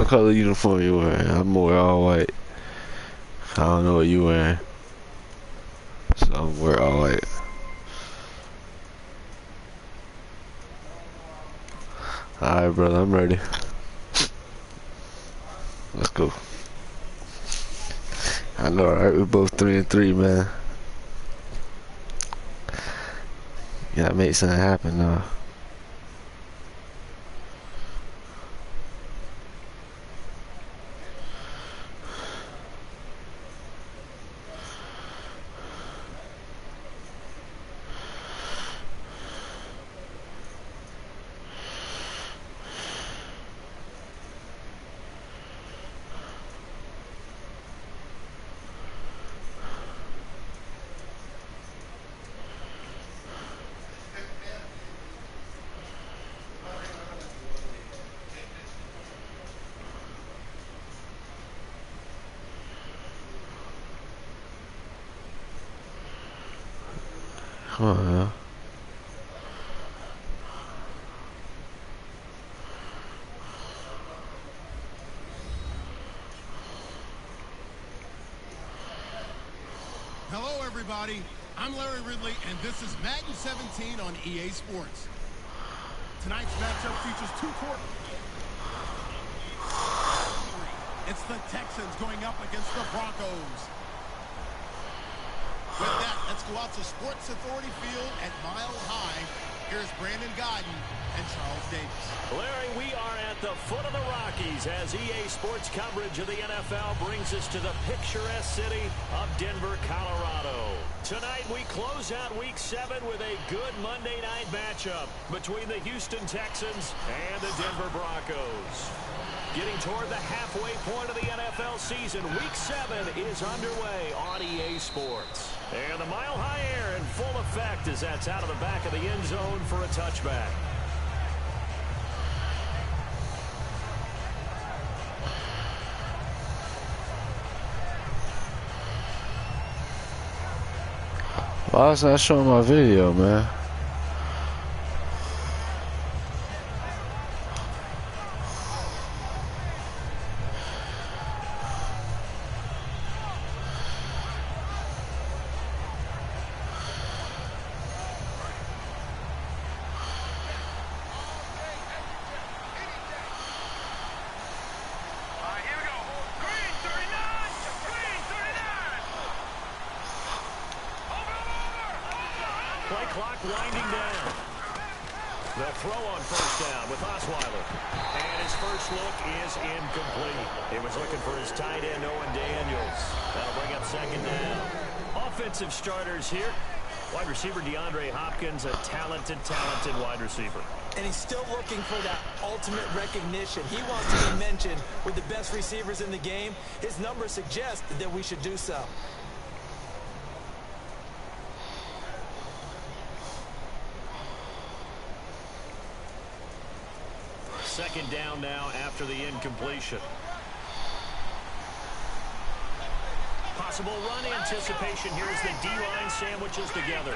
color uniform you wearing? I'm wearing all white. I don't know what you wearing. So I'm wearing all white. Alright, brother, I'm ready. Let's go. I know, right? We're both 3-3, man. You gotta make something happen now. Come on, man. Hello, everybody. I'm Larry Ridley, and this is Madden 17 on EA Sports. Tonight's matchup features two quarters. It's the Texans going up against the Broncos. With that, let's go out to Sports Authority Field at Mile High. Here's Brandon Godden and Charles Davis. Larry, we are at the foot of the Rockies as EA Sports coverage of the NFL brings us to the picturesque city of Denver, Colorado. Tonight, we close out Week 7 with a good Monday night matchup between the Houston Texans and the Denver Broncos. Getting toward the halfway point of the NFL season, Week 7 is underway on EA Sports. And the Mile High air in full effect as that's out of the back of the end zone for a touchback. Why is that showing my video, man? Play clock winding down. The throw on first down with Osweiler. And his first look is incomplete. He was looking for his tight end, Owen Daniels. That'll bring up second down. Offensive starters here. Wide receiver DeAndre Hopkins, a talented wide receiver. And he's still looking for that ultimate recognition. He wants to be mentioned with the best receivers in the game. His numbers suggest that we should do so. Second down now after the incompletion. Possible run anticipation here as the D-line sandwiches together.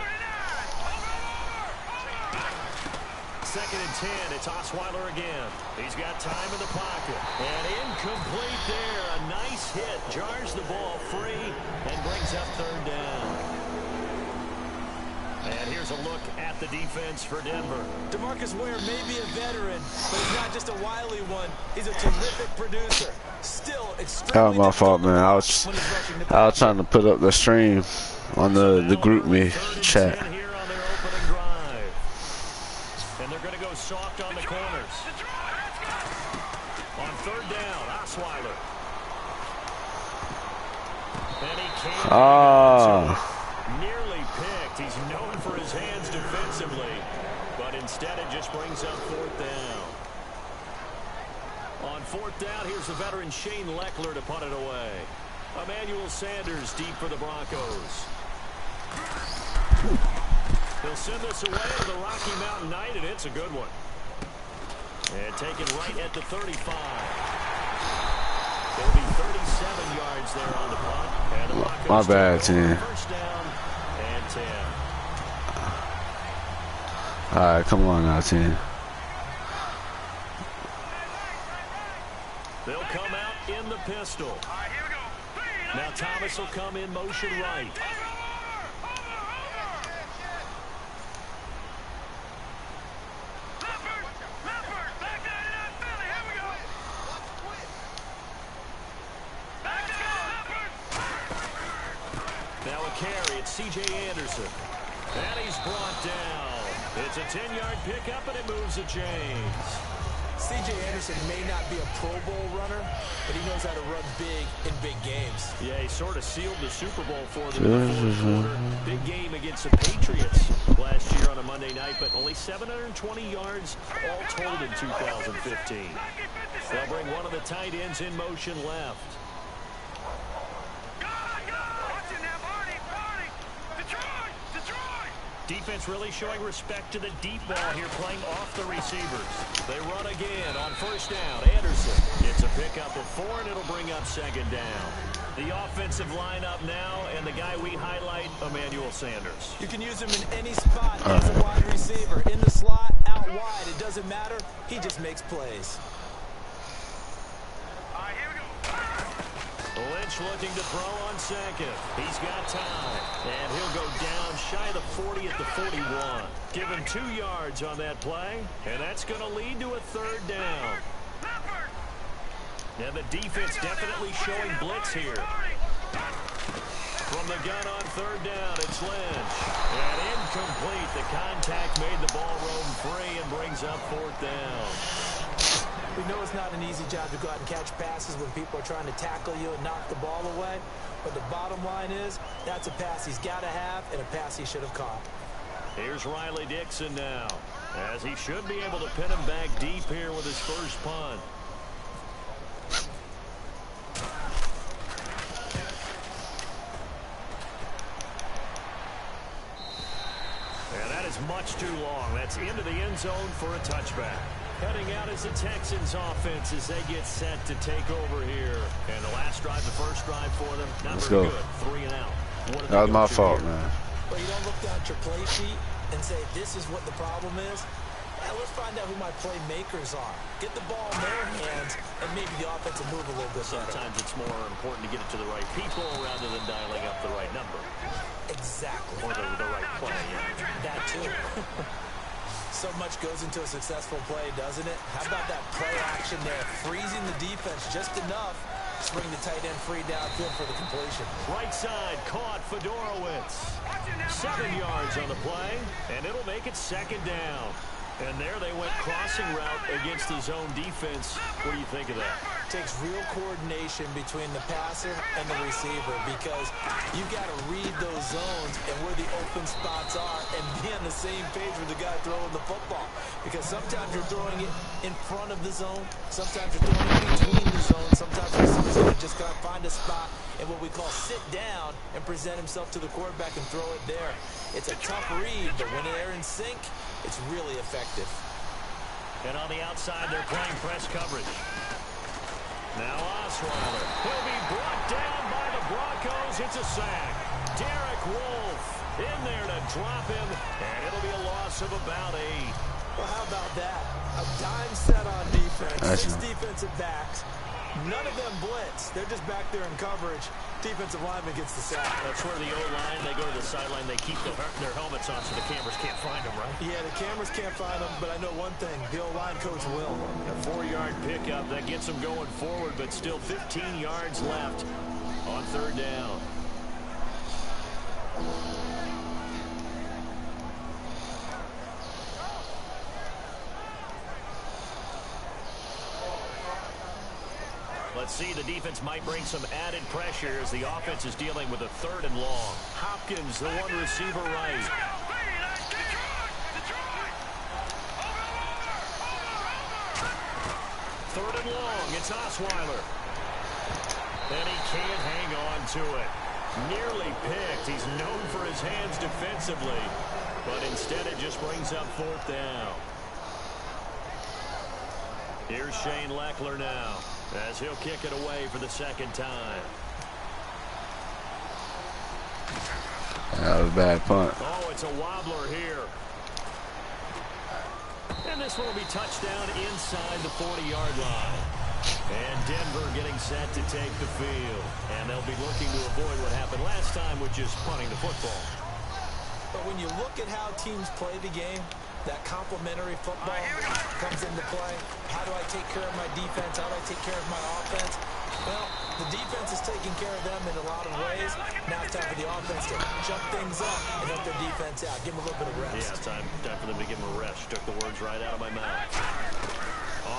Second and 10, it's Osweiler again. He's got time in the pocket. And incomplete there. A nice hit. Jars the ball free and brings up third down. And here's a look at the defense for Denver. DeMarcus Ware may be a veteran, but he's not just a wily one. He's a terrific producer. Still extremely That was my fault, man. I was trying to put up the stream on the group me chat. Here on their opening drive. And they're going to go soft on the corners. On third down, Osweiler. And he can't. Nearly picked. He's known for his hands defensively, but instead it just brings up fourth down. On fourth down, here's the veteran Shane Leckler to punt it away. Emmanuel Sanders deep for the Broncos. They'll send this away to the Rocky Mountain Night, and it's a good one. And taken right at the 35. It'll be 37 yards there on the punt. And the Broncos my bad, team. First down and 10. All right, come on now, team. They'll pistol. Now Thomas will come in motion right. Now a carry, it's C.J. Anderson. And he's brought down. It's a 10-yard pickup, and it moves the chains. C.J. Anderson may not be a Pro Bowl runner, but he knows how to run big in big games. Yeah, he sort of sealed the Super Bowl for them in the fourth quarter. Big game against the Patriots last year on a Monday night, but only 720 yards all told in 2015. They'll bring one of the tight ends in motion left. Defense really showing respect to the deep ball here, playing off the receivers. They run again on first down. Anderson gets a pickup of 4, and it'll bring up second down. The offensive lineup now, and the guy we highlight, Emmanuel Sanders. You can use him in any spot as a wide receiver. In the slot, out wide, it doesn't matter. He just makes plays. Lynch looking to throw on second. He's got time. And he'll go down shy of the 40 at the 41. Give him 2 yards on that play. And that's going to lead to a third down. And the defense definitely showing blitz here. From the gun on third down, it's Lynch. And incomplete. The contact made the ball roam free and brings up fourth down. We know it's not an easy job to go out and catch passes when people are trying to tackle you and knock the ball away. But the bottom line is, that's a pass he's got to have and a pass he should have caught. Here's Riley Dixon now, as he should be able to pin him back deep here with his first punt. And that is much too long. That's into the end zone for a touchback. Heading out is the Texans offense as they get set to take over here. And the last drive, the first drive for them, not very good. 3 and out. That was my fault, man. Well, you don't look down at your play sheet and say, this is what the problem is. Let's find out who my playmakers are. Get the ball in their hands, and maybe the offense will move a little bit better. Sometimes it's more important to get it to the right people rather than dialing up the right number. Exactly. Or the right play, yeah. That too. So much goes into a successful play, doesn't it? How about that play action there? Freezing the defense just enough to bring the tight end free downfield for the completion. Right side caught Fedorowicz. 7 yards on the play, and it'll make it second down. And there they went crossing route against the zone defense. What do you think of that? Takes real coordination between the passer and the receiver because you got to read those zones and where the open spots are and be on the same page with the guy throwing the football. Because sometimes you're throwing it in front of the zone, sometimes you're throwing it between the zones, sometimes you're just going to find a spot and what we call sit down and present himself to the quarterback and throw it there. It's a tough read, but when they're in sync, it's really effective. And on the outside, they're playing press coverage. Now Osweiler. He'll be brought down by the Broncos. It's a sack. Derek Wolfe in there to drop him, and it'll be a loss of about 8. Well, how about that? A dime set on defense. 6 defensive backs. None of them blitz. They're just back there in coverage. Defensive lineman gets the sack. That's where the O-line, they go to the sideline, they keep their helmets on so the cameras can't find them, right? Yeah, the cameras can't find them, but I know one thing. The O-line coach will. A 4-yard pickup that gets them going forward, but still 15 yards left on third down. Let's see, the defense might bring some added pressure as the offense is dealing with a 3rd and long. Hopkins, the one receiver right. Third and long, it's Osweiler. And he can't hang on to it. Nearly picked. He's known for his hands defensively, but instead it just brings up 4th down. Here's Shane Leckler now, as he'll kick it away for the 2nd time. That was a bad punt. Oh, it's a wobbler here. And this one will be touched down inside the 40-yard line. And Denver getting set to take the field. And they'll be looking to avoid what happened last time, which is punting the football. But when you look at how teams play the game, that complementary football comes into play. How do I take care of my defense? How do I take care of my offense? Well, the defense is taking care of them in a lot of ways. Now it's time for the offense to jump things up and help their defense out. Give them a little bit of rest. Yeah, time for them to give them a rest. Took the words right out of my mouth.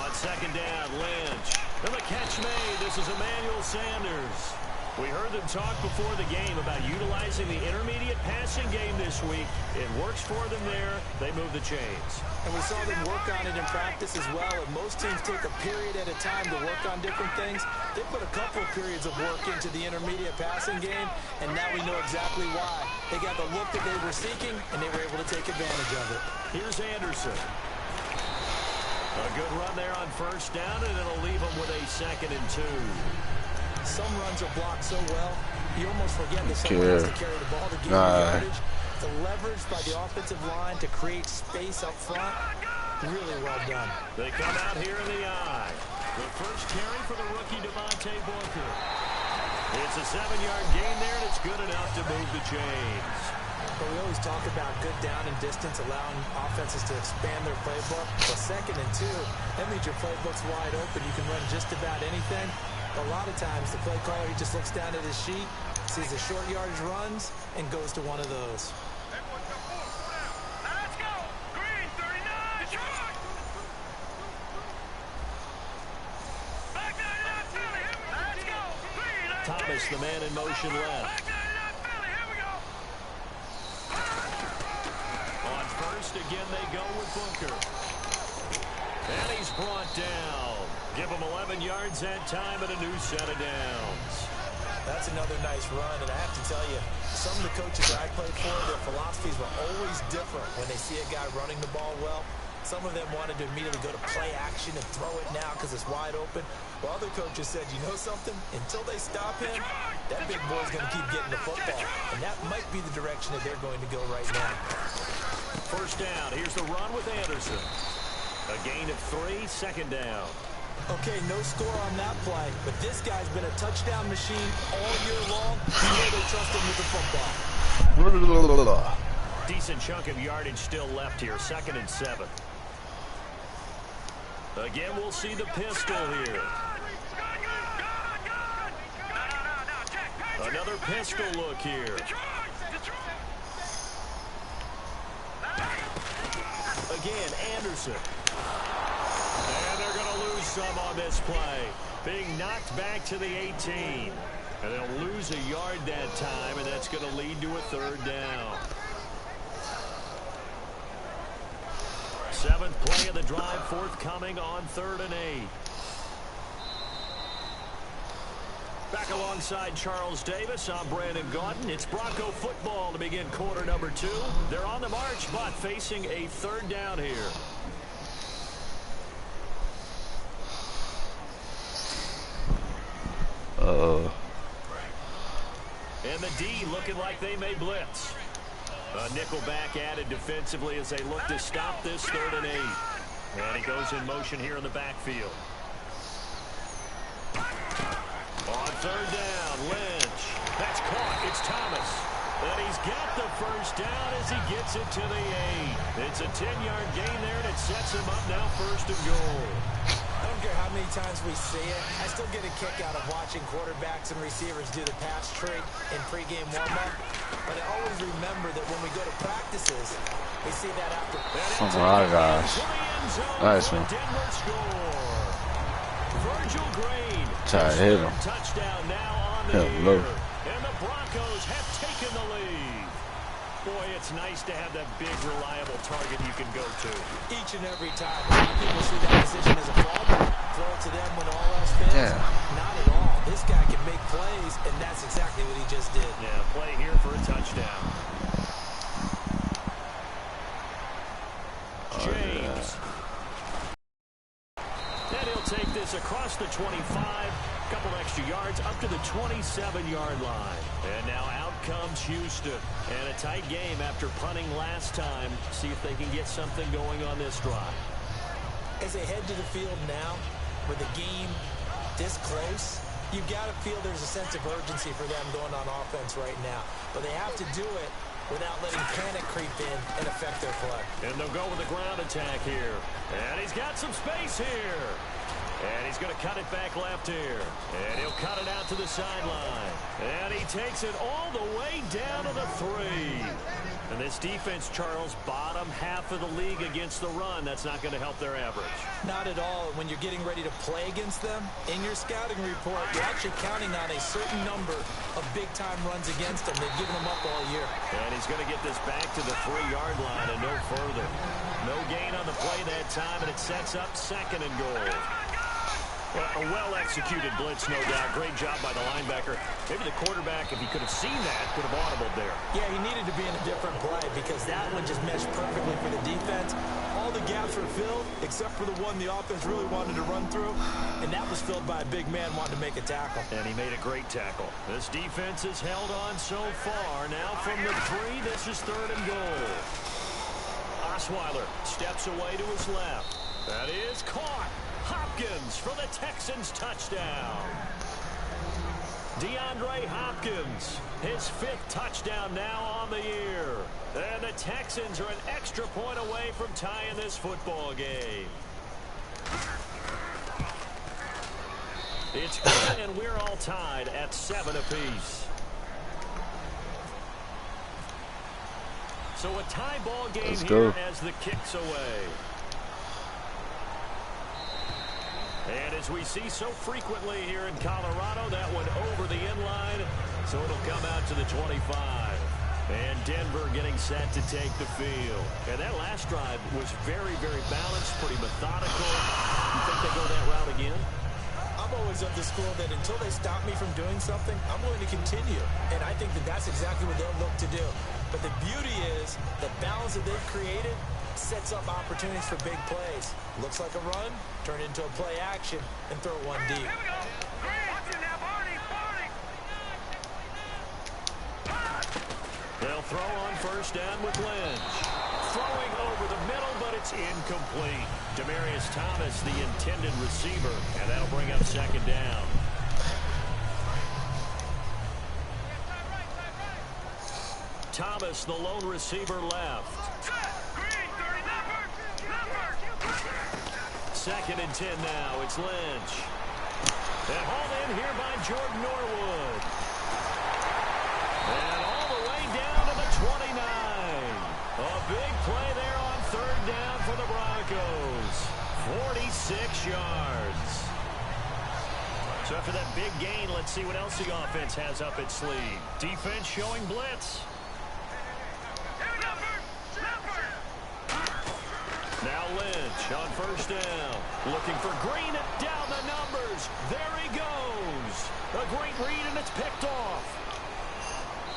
On second down, Lynch. And the catch made. This is Emmanuel Sanders. We heard them talk before the game about utilizing the intermediate passing game this week. It works for them there. They move the chains. And we saw them work on it in practice as well. And most teams take a period at a time to work on different things. They put a couple of periods of work into the intermediate passing game, and now we know exactly why. They got the look that they were seeking, and they were able to take advantage of it. Here's Anderson. A good run there on first down, and it'll leave them with a 2nd and 2. Some runs are blocked so well, you almost forget that someone has to carry the ball to get yardage. The leverage by the offensive line to create space up front, really well done. They come out here in the eye. The first carry for the rookie Devontae Booker. It's a 7-yard gain there, and it's good enough to move the chains. But we always talk about good down and distance, allowing offenses to expand their playbook. But 2nd and 2, that means your playbook's wide open. You can run just about anything. A lot of times, the play caller, he just looks down at his sheet, sees the short yardage runs, and goes to one of those. Let's go! Green, 39! Detroit! Back 99 Philly, here we go! Let's go! Green, Thomas, the man in motion left. back 99 Philly, here we go! On first, again, they go with Booker. And he's brought down. Give him 11 yards that time and a new set of downs. That's another nice run, and I have to tell you, some of the coaches I played for, their philosophies were always different when they see a guy running the ball well. Some of them wanted to immediately go to play action and throw it now because it's wide open. While other coaches said, you know something? Until they stop him, that big boy's going to keep getting the football. And that might be the direction that they're going to go right now. First down. Here's the run with Anderson. A gain of 3, 2nd down. Okay, no score on that play, but this guy's been a touchdown machine all year long. You know they trust him with the football. Decent chunk of yardage still left here. 2nd and 7. Again, we'll see the pistol here. Another pistol look here. Again, Anderson. And they're going to lose some on this play. Being knocked back to the 18. And they'll lose a yard that time, and that's going to lead to a 3rd down. 7th play of the drive forthcoming on 3rd and 8. Back alongside Charles Davis, I'm Brandon Gaudin. It's Bronco football to begin quarter number 2. They're on the march, but facing a 3rd down here. And the D looking like they may blitz. A nickel back added defensively as they look to stop this 3rd and 8. And he goes in motion here in the backfield. On 3rd down, Lynch. That's caught. It's Thomas. And he's got the first down as he gets it to the 8. It's a 10-yard gain there, and it sets him up now 1st and goal. I don't care how many times we see it. I still get a kick out of watching quarterbacks and receivers do the pass trick in pregame warm-up. But I always remember that when we go to practices, we see that after. Oh my gosh. Nice one. Virgil Green. Try to hit him. Touchdown now on the year. And the Broncos have taken the lead. Boy, it's nice to have that big, reliable target you can go to. Each and every time. A lot of people see that position as a fallback. Throw it to them when all else fails. Yeah. Not at all. This guy can make plays, and that's exactly what he just did. Yeah, play here for a touchdown. James. And he'll take this across the 25. Couple extra yards up to the 27-yard line. And now out comes Houston. And a tight game after punting last time. See if they can get something going on this drive. As they head to the field now, with the game this close, you got to feel there's a sense of urgency for them going on offense right now. But they have to do it without letting panic creep in and affect their play. And they'll go with a ground attack here. And he's got some space here. And he's going to cut it back left here. And he'll cut it out to the sideline. And he takes it all the way down to the 3. And this defense, Charles, bottom half of the league against the run. That's not going to help their average. Not at all. When you're getting ready to play against them, in your scouting report, you're actually counting on a certain number of big-time runs against them. They've given them up all year. And he's going to get this back to the 3-yard line and no further. No gain on the play that time, and it sets up 2nd and goal. Well, a well-executed blitz, no doubt. Great job by the linebacker. Maybe the quarterback, if he could have seen that, could have audibled there. Yeah, he needed to be in a different play because that one just meshed perfectly for the defense. All the gaps were filled except for the one the offense really wanted to run through, and that was filled by a big man wanting to make a tackle. And he made a great tackle. This defense has held on so far. Now from the 3, this is 3rd and goal. Osweiler steps away to his left. That is caught. Hopkins for the Texans touchdown. DeAndre Hopkins, his 5th touchdown now on the year. And the Texans are an extra point away from tying this football game. It's good, and we're all tied at 7 apiece. So a tie ball game here as the kick's away. And as we see so frequently here in Colorado, that one over the end line, so it'll come out to the 25. And Denver getting set to take the field. And that last drive was very, very balanced, pretty methodical. You think they go that route again? I'm always of the school that until they stop me from doing something, I'm going to continue. And I think that that's exactly what they'll look to do. But the beauty is the balance that they've created sets up opportunities for big plays. Looks like a run, turn it into a play action, and throw one deep. Here we go. Watch it now, Barney. They'll throw on 1st down with Lynch. Throwing over the middle, but it's incomplete. Demaryius Thomas, the intended receiver, and that'll bring up 2nd down. Thomas, the lone receiver, left. 2nd and 10 now. It's Lynch. And hauled in here by Jordan Norwood. And all the way down to the 29. A big play there on 3rd down for the Broncos. 46 yards. So after that big gain, let's see what else the offense has up its sleeve. Defense showing blitz. Now Lynch on 1st down. Looking for Green down the numbers. There he goes. A great read, and it's picked off.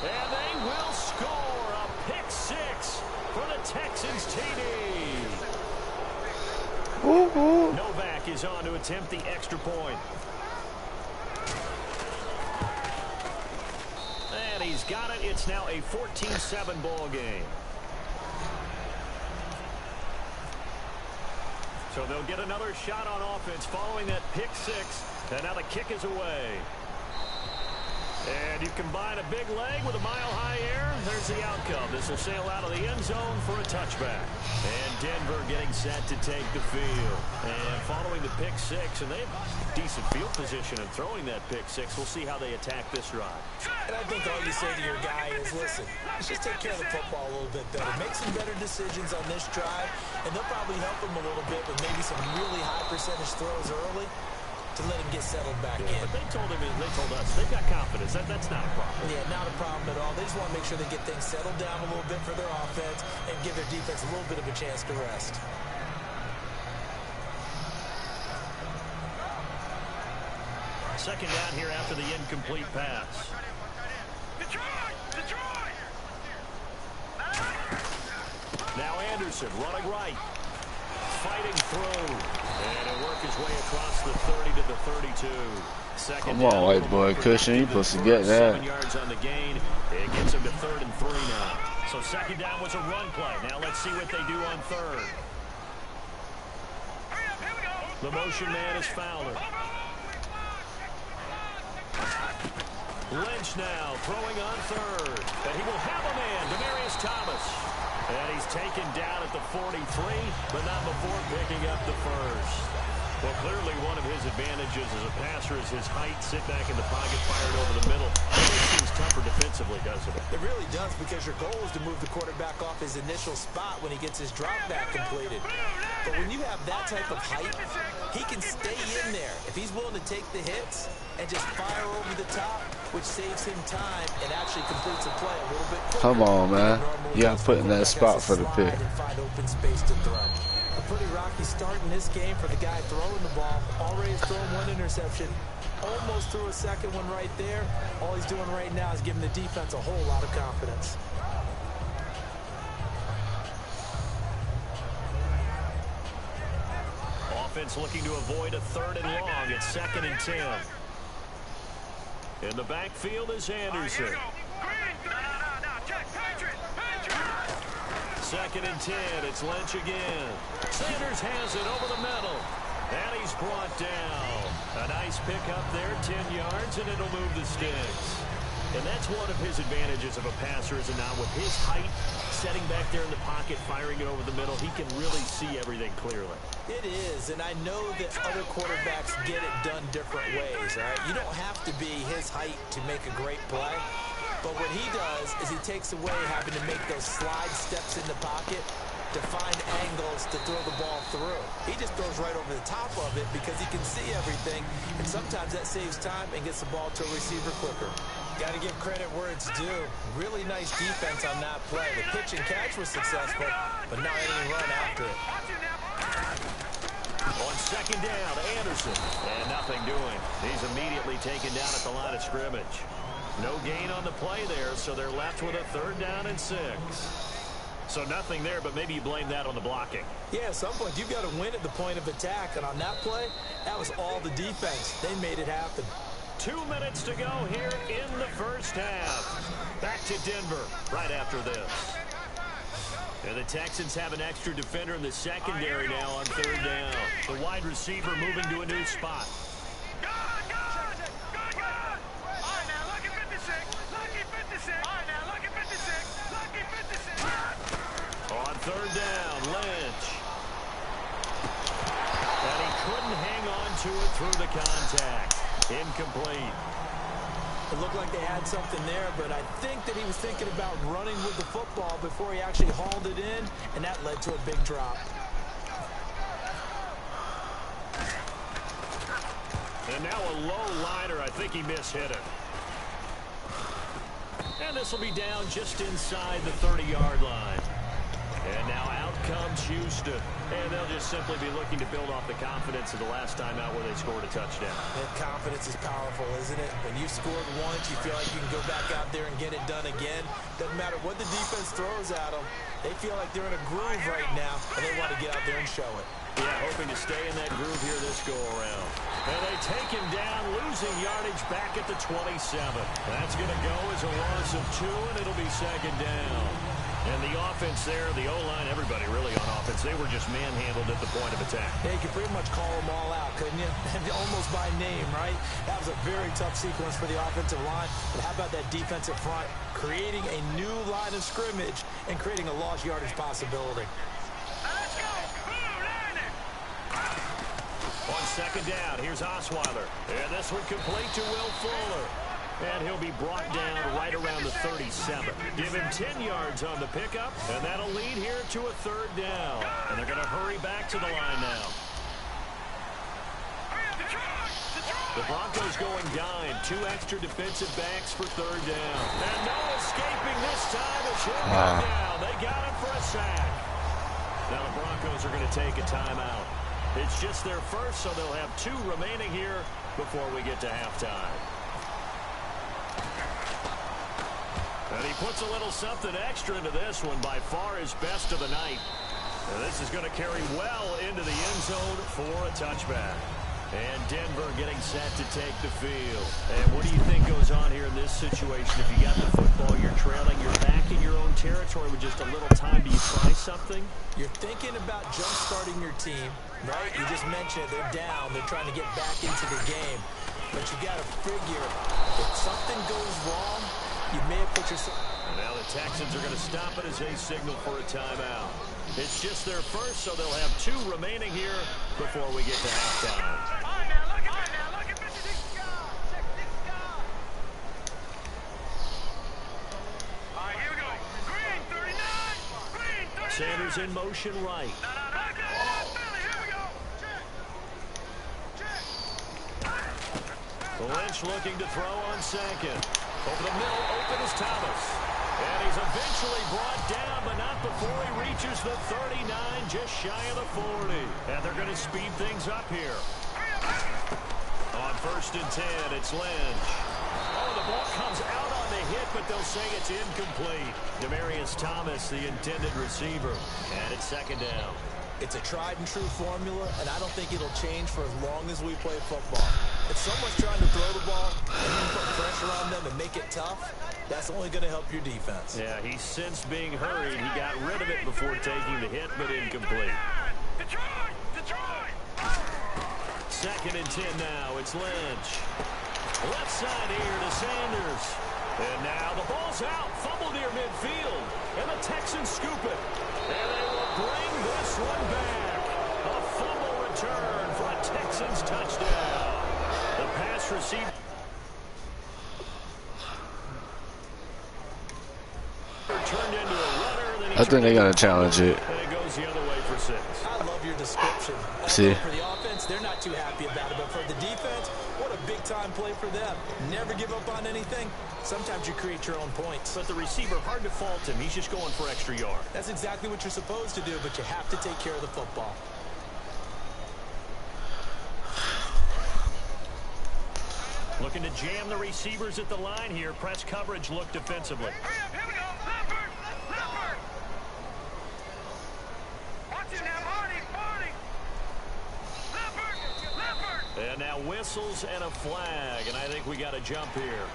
And they will score a pick 6 for the Texans TD. Novak is on to attempt the extra point. And he's got it. It's now a 14-7 ball game. So they'll get another shot on offense following that pick 6. And now the kick is away. And you combine a big leg with a mile-high air. There's the outcome. This will sail out of the end zone for a touchback. And Denver getting set to take the field. And following the pick 6, and they have decent field position in throwing that pick 6. We'll see how they attack this drive. And I think all you say to your guy is, listen, let's just take care of the football a little bit better. Make some better decisions on this drive, and they'll probably help him a little bit with maybe some really high percentage throws early to let him get settled back in. But they told us they've got confidence. That's not a problem. Yeah, not a problem at all. They just want to make sure they get things settled down a little bit for their offense and give their defense a little bit of a chance to rest. Second down here after the incomplete pass. Detroit! Now Anderson running right. Fighting through. And he'll work his way across the 30 to the 32. Come on, white boy Cushion, you supposed to get that. 7 yards on the gain. It gets him to 3rd and 3 now. So 2nd down was a run play. Now let's see what they do on 3rd. Here we go. The motion man is Fowler. Lynch now throwing on third. And he will have a man, Demaryius Thomas. And he's taken down at the 43, but not before picking up the first. Well, clearly one of his advantages as a passer is his height. Sit back in the pocket, fired over the middle. It makes things tougher defensively, doesn't it? It really does, because your goal is to move the quarterback off his initial spot when he gets his drop back completed. But when you have that type of height, he can stay in there if he's willing to take the hits and just fire over the top, which saves him time and actually completes a play a little bit quicker. Come on, man. You got to put in that spot for the pick. And find open space to throw. A pretty rocky start in this game for the guy throwing the ball. Already has thrown one interception. Almost threw a second one right there. All he's doing right now is giving the defense a whole lot of confidence. Offense looking to avoid a 3rd and long. It's 2nd and 10. In the backfield is Anderson. 2nd and 10. It's Lynch again. Sanders has it over the middle. And he's brought down. A nice pickup there, 10 yards, and it'll move the sticks. And that's one of his advantages of a passer, is now with his height, setting back there in the pocket, firing it over the middle, he can really see everything clearly. It is, and I know that other quarterbacks get it done different ways, all right? You don't have to be his height to make a great play. But what he does is he takes away having to make those slide steps in the pocket to find angles to throw the ball through. He just throws right over the top of it because he can see everything, and sometimes that saves time and gets the ball to a receiver quicker. Got to give credit where it's due. Really nice defense on that play. The pitch and catch was successful, but not any run after it. On 2nd down, Anderson. And nothing doing. He's immediately taken down at the line of scrimmage. No gain on the play there, so they're left with a 3rd down and 6. So nothing there, but maybe you blame that on the blocking. Yeah, at some point you've got to win at the point of attack, and on that play, that was all the defense. They made it happen. 2 minutes to go here in the first half. Back to Denver right after this. And the Texans have an extra defender in the secondary now on 3rd down. The wide receiver moving to a new spot. On 3rd down, Lynch. And he couldn't hang on to it through the contact. Incomplete. It looked like they had something there, but I think that he was thinking about running with the football before he actually hauled it in, and that led to a big drop. And now a low liner. I think he mishit it. And this will be down just inside the 30-yard line. And now out comes Houston. And they'll just simply be looking to build off the confidence of the last time out where they scored a touchdown. That confidence is powerful, isn't it? When you scored once, you feel like you can go back out there and get it done again. Doesn't matter what the defense throws at them. They feel like they're in a groove right now, and they want to get out there and show it. Yeah, hoping to stay in that groove here this go-around. And they take him down, losing yardage back at the 27. That's going to go as a loss of 2, and it'll be 2nd down. And the offense there, the O-line, everybody really on offense, they were just manhandled at the point of attack. Yeah, you could pretty much call them all out, couldn't you? Almost by name, right? That was a very tough sequence for the offensive line. But how about that defensive front creating a new line of scrimmage and creating a lost yardage possibility? On 2nd down, here's Osweiler. And this one complete to Will Fuller. And he'll be brought down right around the 37. Give him 10 yards on the pickup, and that'll lead here to a 3rd down. And they're going to hurry back to the line now. The Broncos going dime. 2 extra defensive backs for 3rd down. And no escaping this time as he'll go down. They got him for a sack. Now the Broncos are going to take a timeout. It's just their first, so they'll have 2 remaining here before we get to halftime. And he puts a little something extra into this one, by far his best of the night. And this is going to carry well into the end zone for a touchback. And Denver getting set to take the field. And what do you think goes on here in this situation? If you got the football, you're trailing, you're back in your own territory with just a little time. Do you try something? You're thinking about jump-starting your team, right? You just mentioned it. They're down. They're trying to get back into the game. But you got to figure, if something goes wrong, you may have put yourself... And now the Texans are going to stop it as they signal for a timeout. It's just their first, so they'll have 2 remaining here before we get to halftime. All right, now, look at 56 guys. Check this guy. All right, here we go. Green, 39. Green, 39. Sanders in motion right. No. Billy, here we go. Check. Lynch looking to throw on second. Over the middle, open is Thomas. And he's eventually brought down, but not before he reaches the 39, just shy of the 40. And they're going to speed things up here. On 1st and 10, it's Lynch. Oh, the ball comes out on the hit, but they'll say it's incomplete. Demaryius Thomas, the intended receiver. And it's 2nd down. It's a tried-and-true formula, and I don't think it'll change for as long as we play football. If someone's trying to throw the ball and you put pressure on them and make it tough, that's only going to help your defense. Yeah, he's since being hurried. He got rid of it before taking the hit, but incomplete. Detroit! 2nd and 10 now. It's Lynch. Left side here to Sanders. And now the ball's out. Fumble near midfield. And the Texans scoop it. And they will bring this one back. A fumble return for a Texans touchdown. The pass receiver turned into a runner. Then I think they're gonna challenge it. And it goes the other way for 6. I love your description. See? For the offense, they're not too happy about it, but for the defense, what a big-time play for them. Never give up on anything. Sometimes you create your own points. But the receiver, hard to fault him. He's just going for extra yard. That's exactly what you're supposed to do, but you have to take care of the football. Looking to jam the receivers at the line here. Press coverage, look defensively. Hurry up, here we go. Leopard! Watch it now, Marty! Leopard! And now whistles and a flag, and I think we got a jump here.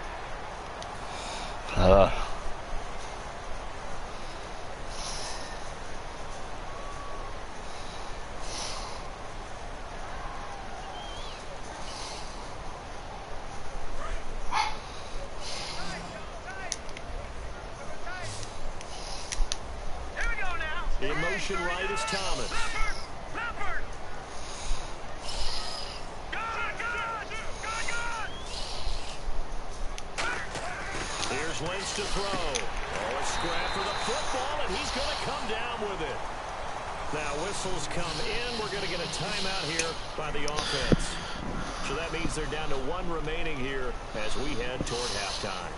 In motion right is Thomas. Leopard! Here's Lynch to throw. Oh, a scrap for the football, and he's going to come down with it. Now whistles come in. We're going to get a timeout here by the offense. So that means they're down to 1 remaining here as we head toward halftime.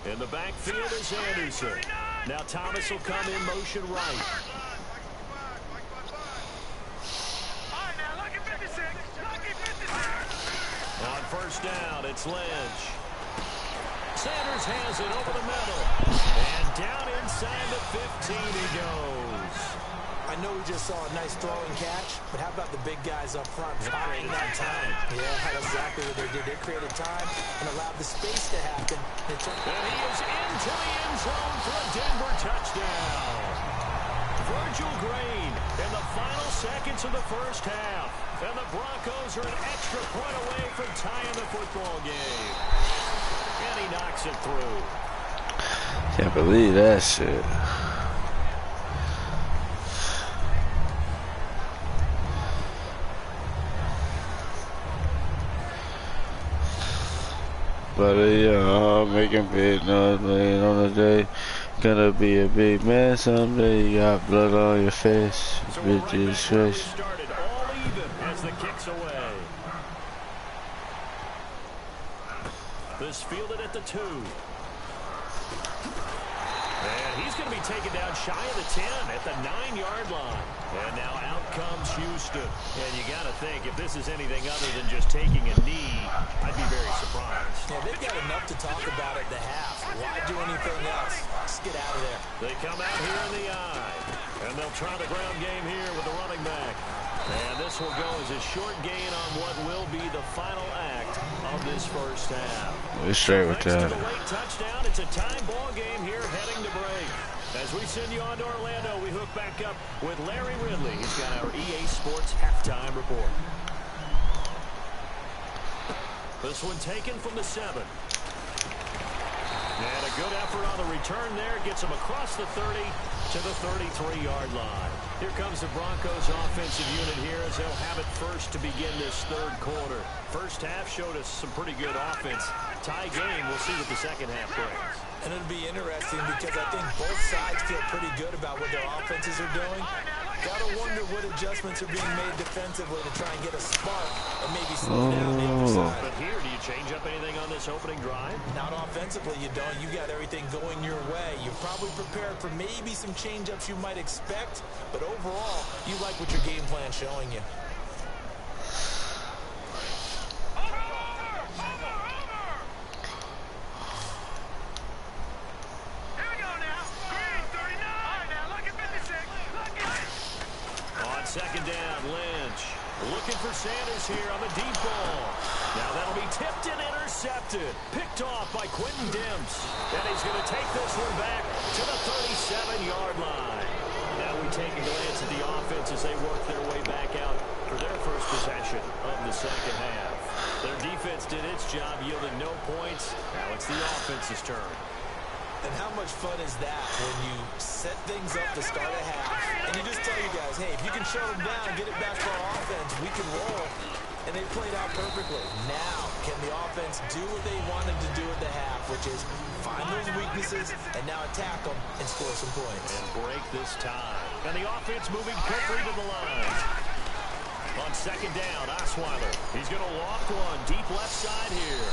In the backfield is Anderson. Now Thomas will come in motion right. All right, now, look at 56. On 1st down, it's Lynch. Sanders has it over the middle. And down inside the 15 he goes. I know we just saw a nice throwing catch, but how about the big guys up front buying that time? Yeah, that's exactly what they did. They created time and allowed the space to happen. And he is into the end zone for a Denver touchdown. Virgil Green in the final seconds of the first half. And the Broncos are an extra point away from tying the football game. And he knocks it through. Can't believe that shit. But yeah, making big noise, laying on the day. Gonna be a big man someday. You got blood on your face. So Bitch is fresh. started all even as the kick's away. This fielded at the 2. And he's going to be taken down shy of the 10 at the 9-yard line. And now out comes Houston. And you got to think, if this is anything other than just taking a knee, I'd be very surprised. Yeah, they've got enough to talk about at the half. Why do anything else? Just get out of there. They come out here in the eye. And they'll try the ground game here with the running back. And this will go as a short gain on what will be the final act of this first half. We're straight with Thanks that. to the late touchdown, it's a tie ball game here heading to break. As we send you on to Orlando, we hook back up with Larry Ridley. He's got our EA Sports halftime report. This one taken from the 7. And a good effort on the return there. Gets him across the 30 to the 33-yard line. Here comes the Broncos offensive unit here as they'll have it first to begin this third quarter. First half showed us some pretty good offense. Tie game, we'll see what the second half brings. And it'll be interesting because I think both sides feel pretty good about what their offenses are doing. Gotta wonder what adjustments are being made defensively to try and get a spark and maybe slow down the other side. But here, do you change up anything on this opening drive? Not offensively, you don't. You got everything going your way. You're probably prepared for maybe some change-ups you might expect, but overall, you like what your game plan's showing you. Second down, Lynch. Looking for Sanders here on the deep ball. Now that'll be tipped and intercepted. Picked off by Quentin Dimps. And he's going to take this one back to the 37-yard line. Now we take a glance at the offense as they work their way back out for their first possession of the second half. Their defense did its job, yielding no points. Now it's the offense's turn. And how much fun is that when you set things up to start a half and you just tell you guys, hey, if you can shut them down, get it back for our offense, we can roll. And they played out perfectly. Now, can the offense do what they wanted to do at the half, which is find those weaknesses and now attack them and score some points. And break this tie. And the offense moving quickly to the line. On second down, Osweiler. He's going to loft one deep left side here.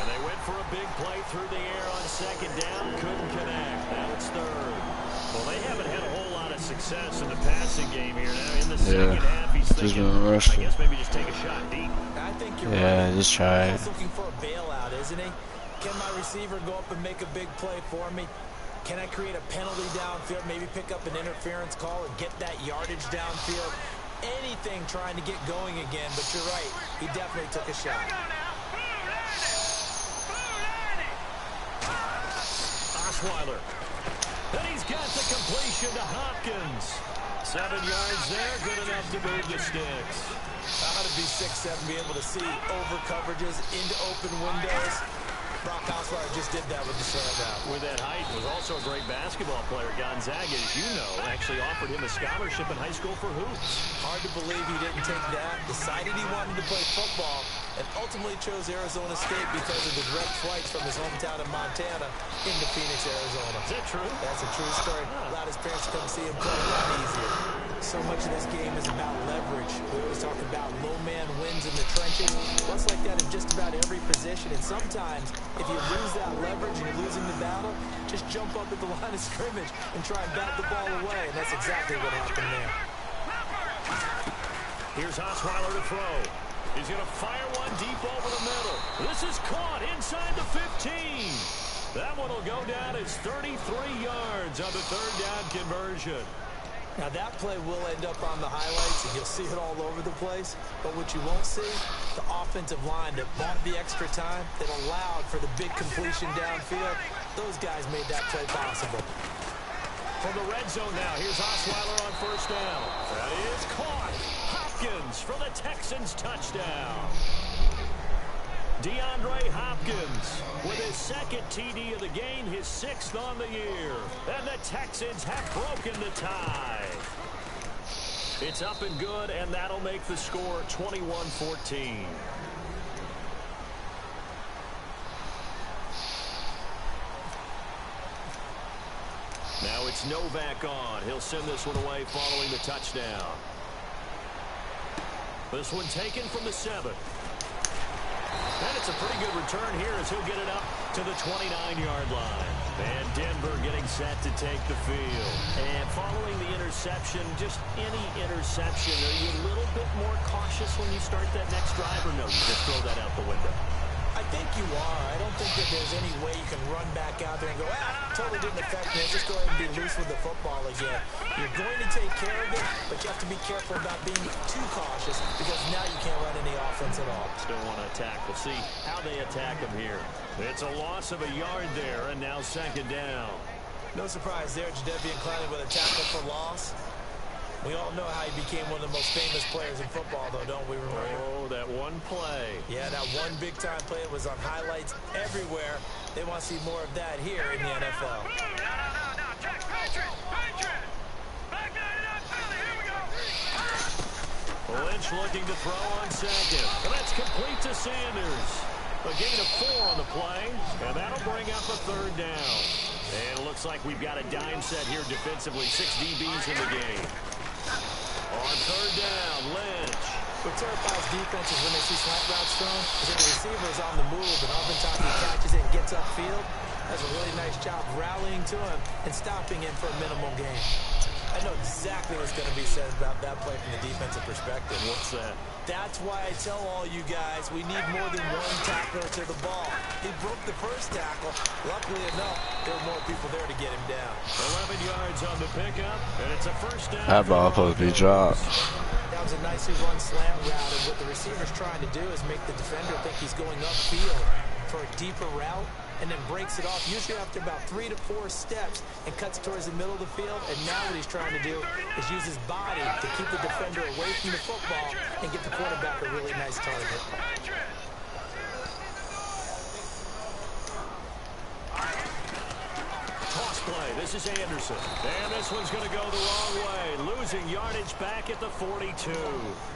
And they went for a big play through the air on second down. Couldn't connect. Now it's third. Well, they haven't had a whole lot of success in the passing game here. Now in the second half, he's thinking, I guess maybe just take a shot deep. I think you're right. Just try it. He's looking for a bailout, isn't he? Can my receiver go up and make a big play for me? Can I create a penalty downfield, maybe pick up an interference call and get that yardage downfield? Anything trying to get going again, but you're right. He definitely took a shot. Osweiler. And he's got the completion to Hopkins. 7 yards there, good enough to move the sticks. How to be 6'7", be able to see over coverages into open windows. Brock Osweiler just did that with the slant route. With that height, was also a great basketball player. Gonzaga, as you know, actually offered him a scholarship in high school for hoops. Hard to believe he didn't take that. Decided he wanted to play football, and ultimately chose Arizona State because of the direct flights from his hometown in Montana into Phoenix, Arizona. Is that true? That's a true story. Allowed his parents to come see him play a lot easier. So much of this game is about leverage. We always talk about low man wins in the trenches. Well, it's like that in just about every position. And sometimes, if you lose that leverage and you're losing the battle, just jump up at the line of scrimmage and try and bat the ball away. And that's exactly what happened there. Here's Osweiler to throw. He's going to fire one deep over the middle. This is caught inside the 15. That one will go down as 33 yards on the third down conversion. Now that play will end up on the highlights, and you'll see it all over the place. But what you won't see, the offensive line that bought the extra time, that allowed for the big completion downfield, those guys made that play possible. From the red zone now, here's Osweiler on first down. That is caught. Hopkins for the Texans touchdown. DeAndre Hopkins with his second TD of the game, his 6th on the year. And the Texans have broken the tie. It's up and good, and that'll make the score 21-14. Now it's Novak on. He'll send this one away following the touchdown. This one taken from the 7. And it's a pretty good return here as he'll get it up to the 29-yard line. And Denver getting set to take the field. And following the interception, just any interception, are you a little bit more cautious when you start that next drive, or no, you just throw that out the window? I think you are. I don't think that there's any way you can run back out there and go, totally didn't affect me. Let's just go ahead and be loose with the football again. You're going to take care of it, but you have to be careful about being too cautious because now you can't run any offense at all. Still want to attack. We'll see how they attack him here. It's a loss of a yard there, and now second down. No surprise there, Jadeveon Clowney with a tackle for loss. We all know how he became one of the most famous players in football, though, don't we, Romario? Oh, that one play. Yeah, that one big-time play was on highlights everywhere. They want to see more of that here in the NFL. No, Jack, Patriot. Back 99, Philly, here we go. Lynch looking to throw on second. And that's complete to Sanders. A gain of 4 on the play, and that'll bring up a third down. And it looks like we've got a dime set here defensively. 6 DBs in the game. On third down, Lynch. What terrifies defenses when they see slant routes thrown is that the receiver is on the move, and oftentimes he catches it and gets upfield. Does a really nice job rallying to him and stopping him for a minimal gain. I know exactly what's going to be said about that play from the defensive perspective. What's that? That's why I tell all you guys we need more than one tackler to the ball. He broke the first tackle. Luckily enough, there were more people there to get him down. 11 yards on the pickup, and it's a first down. That ball supposed to be dropped. That was a nicely run slant route, and what the receiver's trying to do is make the defender think he's going upfield for a deeper route, and then breaks it off, usually after about 3 to 4 steps, and cuts towards the middle of the field. And now what he's trying to do is use his body to keep the defender away from the football and get the quarterback a really nice target. Toss play. This is Anderson. And this one's going to go the wrong way. Losing yardage back at the 42.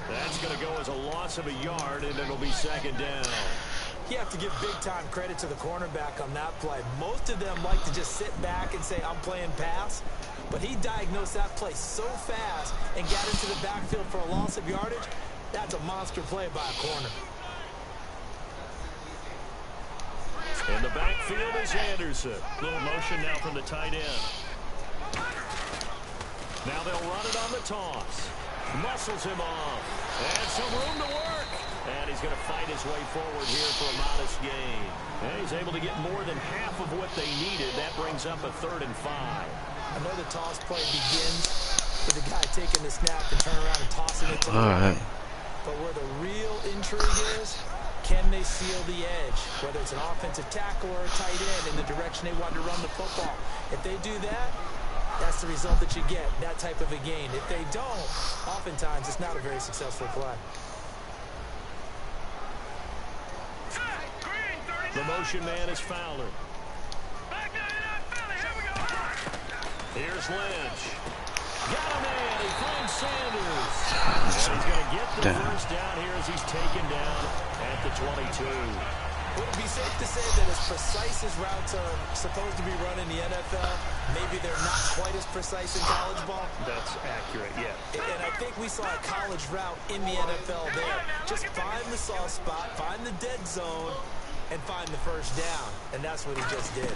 That's going to go as a loss of a yard, and it'll be second down. You have to give big-time credit to the cornerback on that play. Most of them like to just sit back and say, I'm playing pass. But he diagnosed that play so fast and got into the backfield for a loss of yardage. That's a monster play by a corner. In the backfield is Anderson. Little motion now from the tight end. Now they'll run it on the toss. Muscles him off. And some room to work. And he's going to fight his way forward here for a modest gain. And he's able to get more than half of what they needed. That brings up a 3rd and 5. I know the toss play begins with the guy taking the snap and turning around and tossing it to the right. But where the real intrigue is, can they seal the edge? Whether it's an offensive tackle or a tight end in the direction they want to run the football. If they do that, that's the result that you get, that type of a gain. If they don't, oftentimes it's not a very successful play. The motion man is Fowler. Back 99, Philly, here we go. Here's Lynch. Got him in. He finds Sanders. And he's going to get the first down here as he's taken down at the 22. Would it be safe to say that as precise as routes are supposed to be run in the NFL, maybe they're not quite as precise in college ball? That's accurate, yeah. And I think we saw a college route in the NFL there. Just find the soft spot, find the dead zone, and find the first down. And that's what he just did.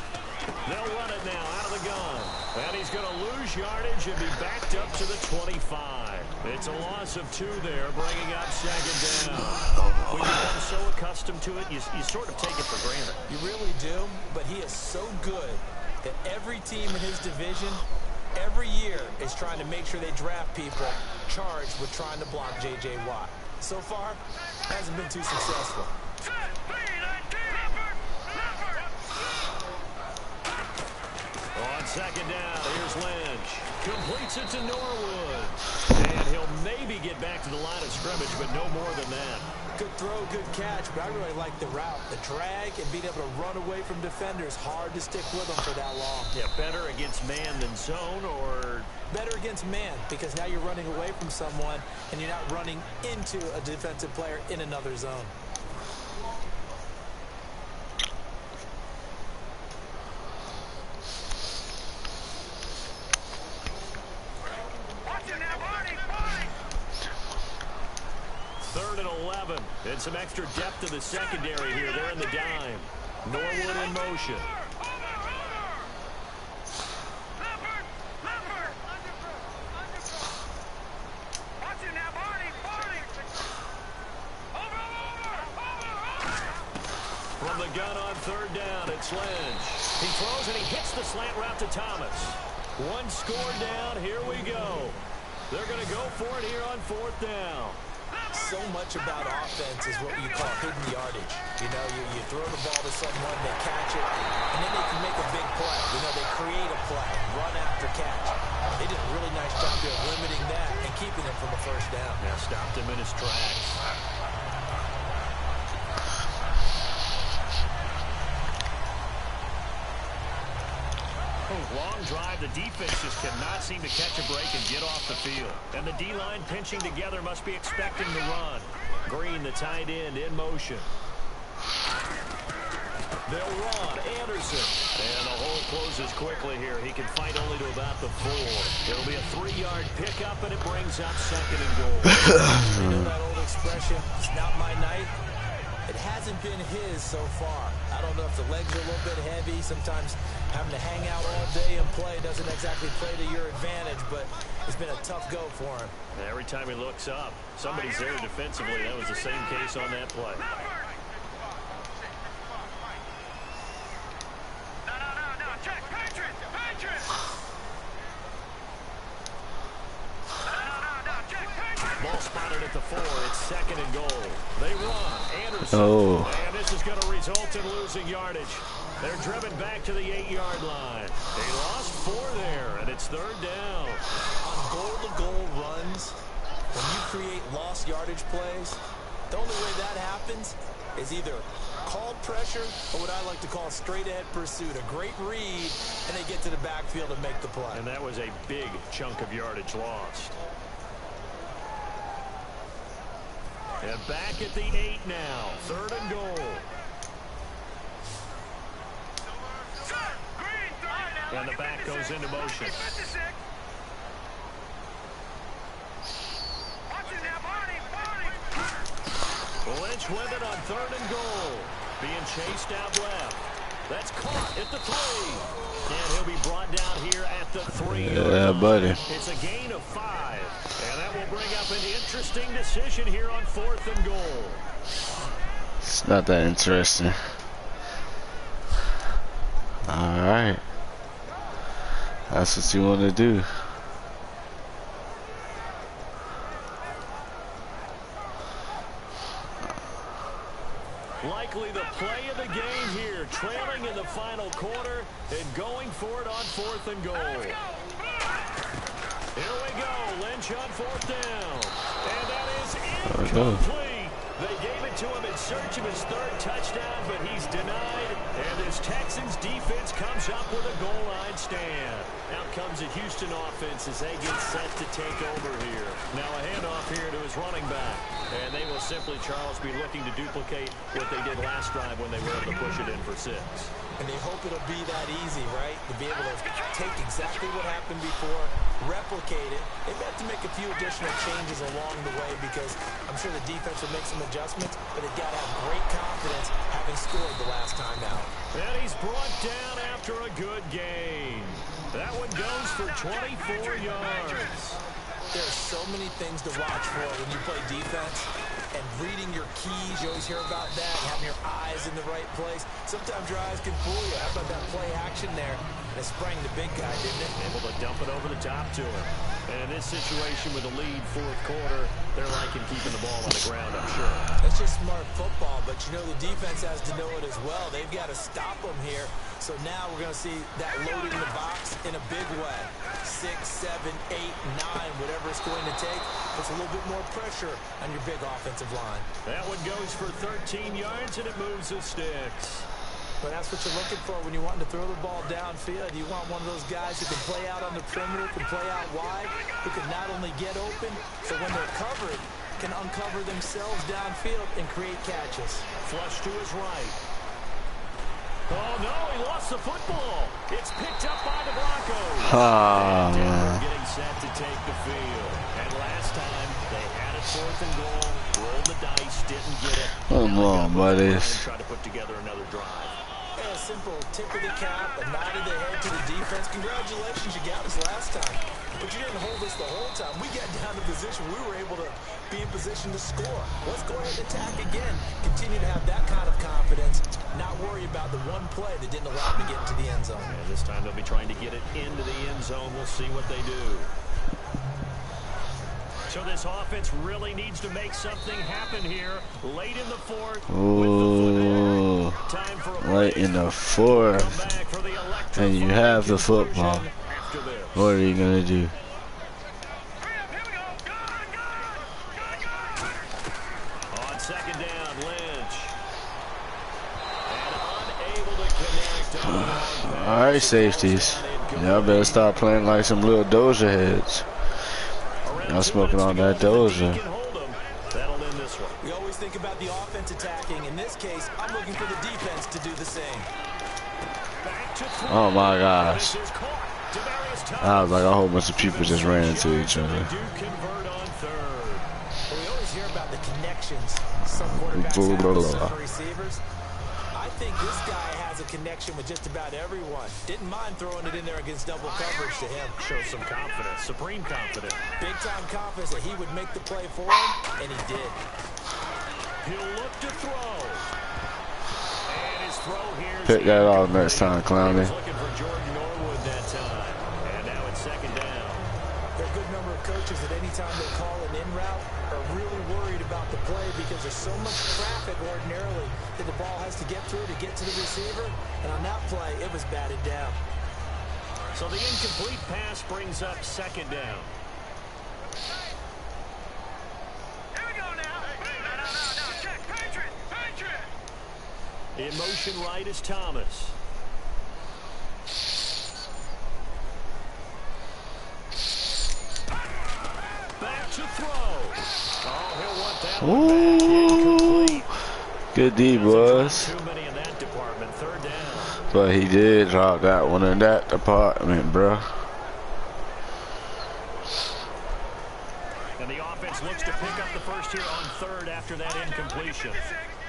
They'll run it now out of the gun. And he's going to lose yardage and be backed up to the 25. It's a loss of 2 there, bringing up second down. When you become so accustomed to it, you sort of take it for granted. You really do, but he is so good that every team in his division, every year, is trying to make sure they draft people charged with trying to block J.J. Watt. So far, hasn't been too successful. On second down, here's Lynch. Completes it to Norwood. And he'll maybe get back to the line of scrimmage, but no more than that. Good throw, good catch, but I really like the route. The drag and being able to run away from defenders, hard to stick with them for that long. Yeah, better against man than zone, or? Better against man, because now you're running away from someone and you're not running into a defensive player in another zone. Third and 11. And some extra depth to the secondary here. They're in the dime. Norwood in motion. From the gun on third down, it's Lynch. He throws and he hits the slant route to Thomas. One score down, here we go. They're going to go for it here on fourth down. So much about offense is what you call hidden yardage. You know, you throw the ball to someone, they catch it, and then they can make a big play. You know, they create a play, run after catch. They did a really nice job there of limiting that and keeping him from a first down. Now stopped him in his tracks. Long drive. The defense just cannot seem to catch a break and get off the field. And the D-line pinching together must be expecting the run. Green, the tight end, in motion. They'll run. Anderson. And the hole closes quickly here. He can fight only to about the 4. It'll be a 3-yard pickup, and it brings up second and goal. You know that old expression, it's not my night? It hasn't been his so far. I don't know if the legs are a little bit heavy. Sometimes having to hang out all day and play doesn't exactly play to your advantage, but it's been a tough go for him. Every time he looks up, somebody's there defensively. That was the same case on that play. No, check, Patriots! No, check, Patriots! Ball spotted at the 4. It's second and goal. They run. Anderson. Oh. And this is going to result in losing yardage. They're driven back to the 8-yard line. They lost 4 there, and it's third down. On goal-to-goal runs, when you create lost yardage plays, the only way that happens is either called pressure or what I like to call straight-ahead pursuit. A great read, and they get to the backfield and make the play. And that was a big chunk of yardage lost. And back at the 8 now. Third and goal. And the back goes into motion. Lynch with it on third and goal. Being chased out left. That's caught at the 3. And he'll be brought down here at the 3. Yeah, buddy. It's a gain of 5. And that will bring up an interesting decision here on fourth and goal. It's not that interesting. Alright. That's what you want to do. Likely the play of the game here, trailing in the final quarter and going for it on fourth and goal. Here we go, Lynch on fourth down. And that is incomplete. They gave it to him in search of his 3rd touchdown, but he's denied. And this Texans defense comes up with a goal line stand. Out comes the Houston offense as they get set to take over here. Now a handoff here to his running back. And they will simply, Charles, be looking to duplicate what they did last drive when they were able to push it in for 6. And they hope it'll be that easy, right? To be able to take exactly what happened before, replicate it. They've got to make a few additional changes along the way because I'm sure the defense will make some adjustments, but they've got to have great confidence having scored the last time out. And he's brought down after a good game. That one goes for 24 yards. There's so many things to watch for when you play defense. And reading your keys, you always hear about that, having your eyes in the right place. Sometimes your eyes can fool you. How about that play action there? And it sprang the big guy, didn't it? Able to dump it over the top to him. And in this situation with a lead fourth quarter, they're liking keeping the ball on the ground, I'm sure. That's just smart football, but you know the defense has to know it as well. They've got to stop them here. So now we're going to see that loading the box in a big way. 6, 7, 8, 9, whatever it's going to take. Puts a little bit more pressure on your big offensive line. That one goes for 13 yards, and it moves the sticks. But that's what you're looking for when you're wanting to throw the ball downfield. You want one of those guys who can play out on the perimeter, can play out wide, who can not only get open, but when they're covered, can uncover themselves downfield and create catches. Flush to his right. Oh, no, he lost the football. It's picked up by the Broncos. Ah, Denver man. getting set to take the field. And last time, they had it fourth and goal, rolled the dice, didn't get it. Come on, buddies. Try to put together another drive. And simple tip of the cap, a nod of the head to the defense. Congratulations, you got us last time. But you didn't hold us the whole time. We got down to position. We were able to be in position to score. Let's go ahead and attack again. Continue to have that kind of confidence. Not worry about the one play that didn't allow them to get into the end zone. And this time they'll be trying to get it into the end zone. We'll see what they do. So this offense really needs to make something happen here late in the fourth. Ooh, late in the fourth. And you have the football. What are you going to do? On second down, Lynch. And unable to connect. All right, safeties. Y'all better start playing like some little Doja heads. I'm smoking on that Doja. We always think about the offense attacking. In this case, I'm looking for the defense to do the same. Oh my gosh. I was like a whole bunch of people just ran into each other. We always hear about the connections some quarterbacks have with some receivers. I think this guy has a connection with just about everyone. Didn't mind throwing it in there against double coverage to him. Shows some confidence, supreme confidence. Big-time confidence that he would make the play for him, and he did. He'll look to throw. And his throw here. Pick that off next time, Clowney. Looking for Jordan Norwood that time. And now it's second down. There are a good number of coaches at any time they call an in route are really worried about the play because there's so much traffic ordinarily that the ball has to get through to get to the receiver. And on that play, it was batted down. So the incomplete pass brings up second down. Here we go now. No. Check. Patriot. In motion right is Thomas. Back to throw. Oh, he'll want that one back. Incomplete. Good D, boys. Too many in that department. Third down. But he did drop that one in that department, bro. And the offense looks to pick up the first here on third after that incompletion.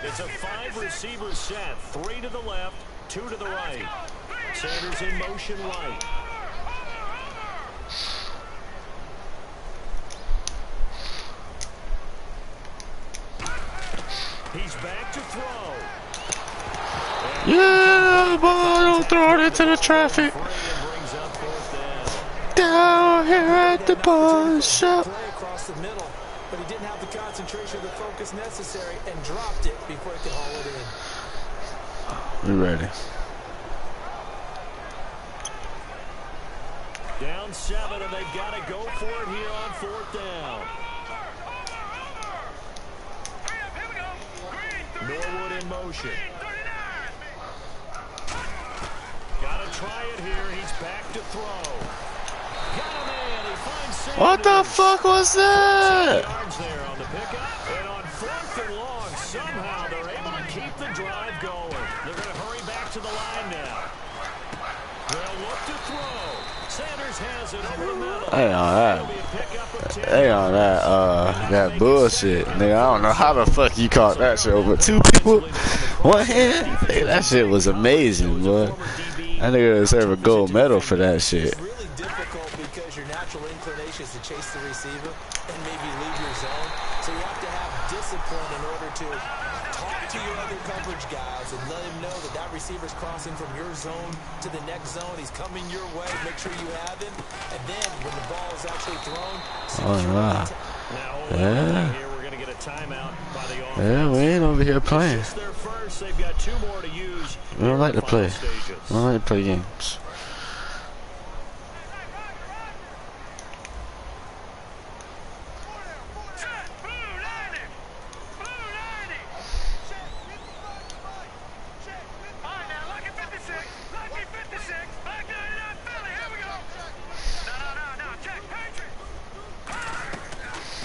It's a 5-receiver set. 3 to the left, 2 to the right. Sanders in motion right. He's back to throw. Yeah, boy, don't throw it into the traffic. Down here at the pawn shop. Play across the middle, but he didn't have the concentration, the focus necessary, and dropped it before he could haul it in. We ready. Down 7, and they've got to go for it here on fourth down. Norwood in motion. Got to try it here. He's back to throw. Got a man. He finds Sanders. What the fuck was that? Yards there on the pickup. And on fourth and long, somehow they're able to keep the drive going. They're going to hurry back to the line now. They'll look to throw. Sanders has it over the middle. Hey on that. Hey on that, that bullshit. Nigga, I don't know how the fuck you caught that shit over 2 people. One hand? Hey, that shit was amazing, boy. That nigga deserve a gold medal for that shit. It's really difficult because your natural inclination is to chase the receiver and maybe leave your zone. So you have to have discipline in order to talk to your other coverage guys and let him know that that receiver's crossing from your zone to the next zone. He's coming your way. Make sure you have him. And then when the ball is actually thrown, Wow. Yeah. Here we're going to get a timeout by the offense. Yeah, we ain't over here playing. It's their first. They've got 2 more to use. We don't like to play. Stages. We don't like to play games.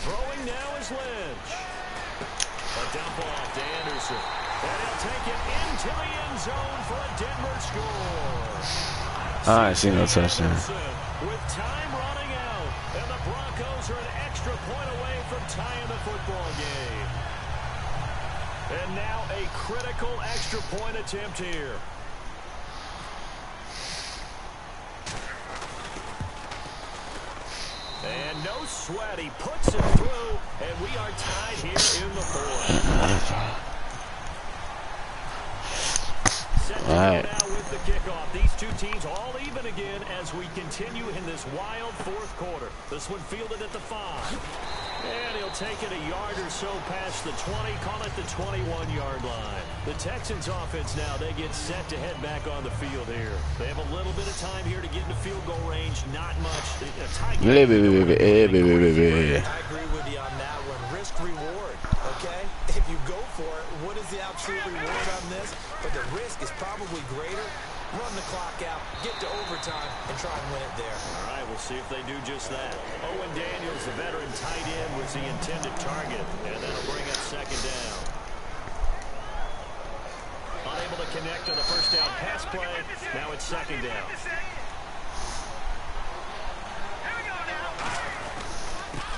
Throwing now is Lynch. A dump off to Anderson. And he'll take it into the end zone for a Denver score. I ain't seen no touchdown. With time running out, and the Broncos are an extra point away from tying the football game. And now a critical extra point attempt here. sweat. He puts it through, and we are tied here in the fourth. Set to go now with the kickoff. These two teams all even again as we continue in this wild fourth quarter. This one fielded at the 5. And he'll take it a yard or so past the 20, call it the 21-yard line. The Texans offense now, they get set to head back on the field here. They have a little bit of time here to get into field goal range, not much. A tight game. I agree with you on that one. Risk reward, okay? If you go for it, what is the absolute reward on this? But the risk is probably greater. Run the clock out, get to overtime, and try and win it there. All right, we'll see if they do just that. Owen Daniels, the veteran tight end, was the intended target, and that'll bring up second down. Unable to connect on the first down pass play. Now it's second down.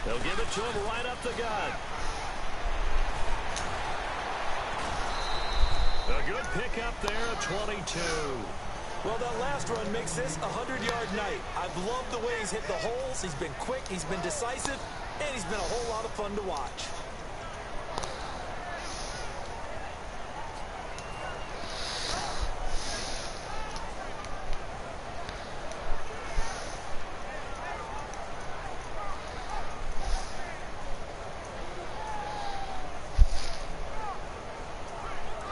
They'll give it to him right up the gut. A good pickup there at 22. Well, that last run makes this a 100-yard night. I've loved the way he's hit the holes. He's been quick, he's been decisive, and he's been a whole lot of fun to watch.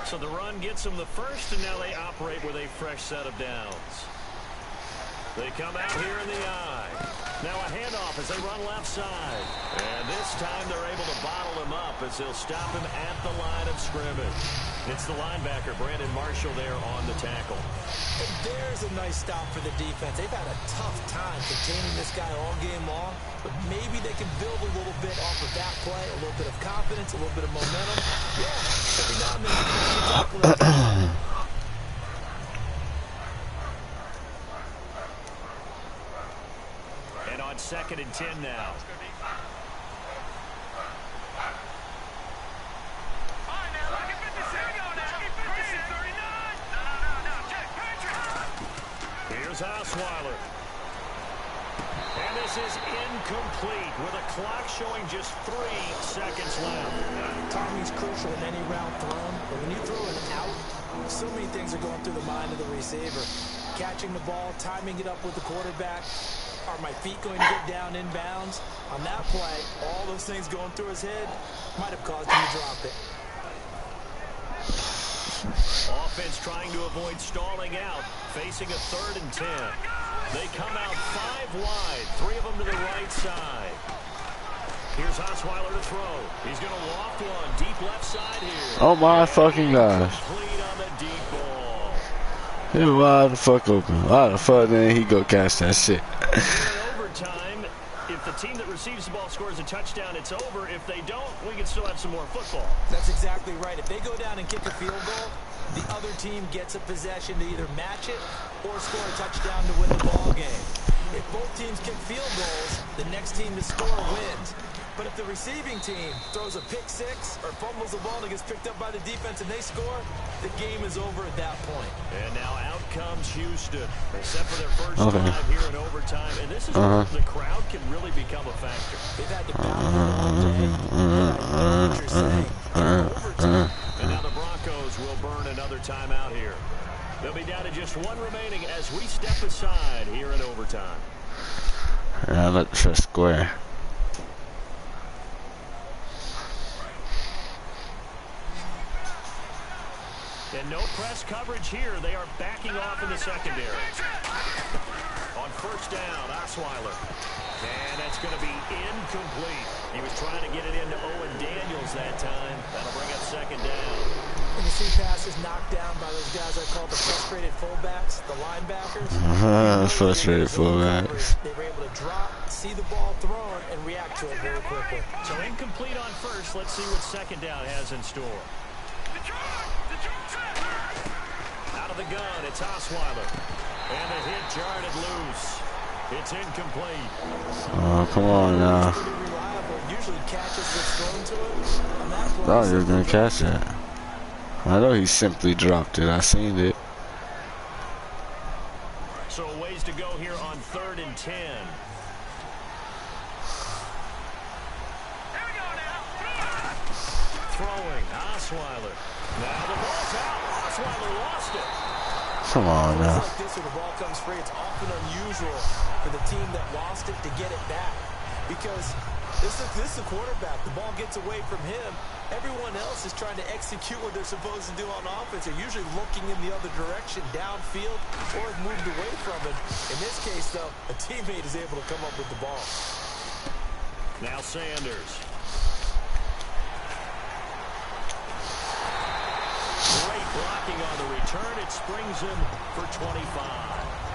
So the run gets them the first, and now they operate with a fresh set of downs. They come out here in the eye. Now a handoff as they run left side. And this time they're able to bottle him up as they'll stop him at the line of scrimmage. It's the linebacker, Brandon Marshall, there on the tackle. And there's a nice stop for the defense. They've had a tough time containing this guy all game long, but maybe they can build a little bit off of that play, a little bit of confidence, a little bit of momentum. Yeah, every now and then you can see tackle. And on 2nd and 10 now. Here's Osweiler. And this is incomplete with a clock showing just 3 seconds left. Timing's crucial in any route thrown, but when you throw an out, so many things are going through the mind of the receiver. Catching the ball, timing it up with the quarterback. Are my feet going to get down inbounds? On that play, all those things going through his head might have caused him to drop it. Offense trying to avoid stalling out, facing a 3rd and 10. They come out 5 wide, 3 of them to the right side. Here's Osweiler to throw. He's going to loft one deep left side here. Oh my fucking gosh. Complete on the deep ball. He wide the fuck open. Why the fuck then he go catch that shit? In overtime, if the team that receives the ball scores a touchdown, it's over. If they don't, we can still have some more football. That's exactly right. If they go down and kick a field goal, the other team gets a possession to either match it or score a touchdown to win the ball game. If both teams kick field goals, the next team to score wins. But if the receiving team throws a pick 6 or fumbles the ball and gets picked up by the defense and they score, the game is over at that point. And now out comes Houston. They set for their first drive here in overtime. And this is where the crowd can really become a factor. They've had to battle all day. What you're saying. Overtime. And now the Broncos will burn another timeout here. They'll be down to just 1 remaining as we step aside here in overtime. Yeah, let's just square. And no press coverage here. They are backing off in the secondary. On first down, Osweiler. And that's going to be incomplete. He was trying to get it into Owen Daniels that time. That'll bring up second down. And you see passes knocked down by those guys I call the frustrated fullbacks, the linebackers. Frustrated fullbacks. They were able to drop, see the ball thrown, and react to it very quickly. So incomplete on first. Let's see what second down has in store. Out of the gun, it's Osweiler. And the hit jarred it loose. It's incomplete. Oh, come on now. Pretty reliable. Usually catches what's thrown to him. On that play, Thought he was going to catch that. I know he simply dropped it. I seen it. So a ways to go here on 3rd and 10. Osweiler. Now the ball's out. Osweiler lost it. Come on now. Like this, when the ball comes free, it's often unusual for the team that lost it to get it back. Because this is a quarterback. The ball gets away from him. Everyone else is trying to execute what they're supposed to do on offense. They're usually looking in the other direction, downfield, or have moved away from it. In this case, though, a teammate is able to come up with the ball. Now Sanders. Great blocking on the return. It springs him for 25.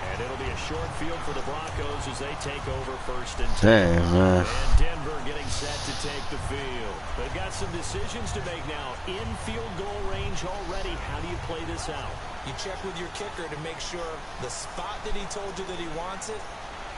And it'll be a short field for the Broncos as they take over 1st and 10. Damn, man. And Denver getting set to take the field. They've got some decisions to make now. In field goal range already. How do you play this out? You check with your kicker to make sure the spot that he told you that he wants it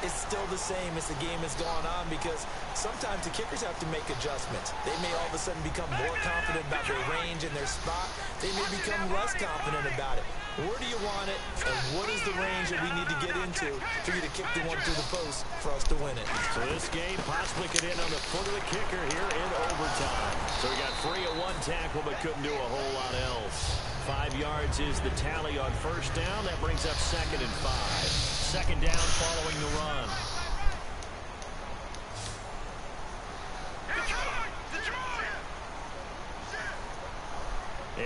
is still the same as the game is going on, because sometimes the kickers have to make adjustments. They may all of a sudden become more confident about their range and their spot. They may become less confident about it. Where do you want it, and what is the range that we need to get into for you to kick the one through the post for us to win it? So this game possibly could end on the foot of the kicker here in overtime. So we got free at one tackle, but couldn't do a whole lot else. 5 yards is the tally on 1st down. That brings up 2nd and 5. 2nd down following the run.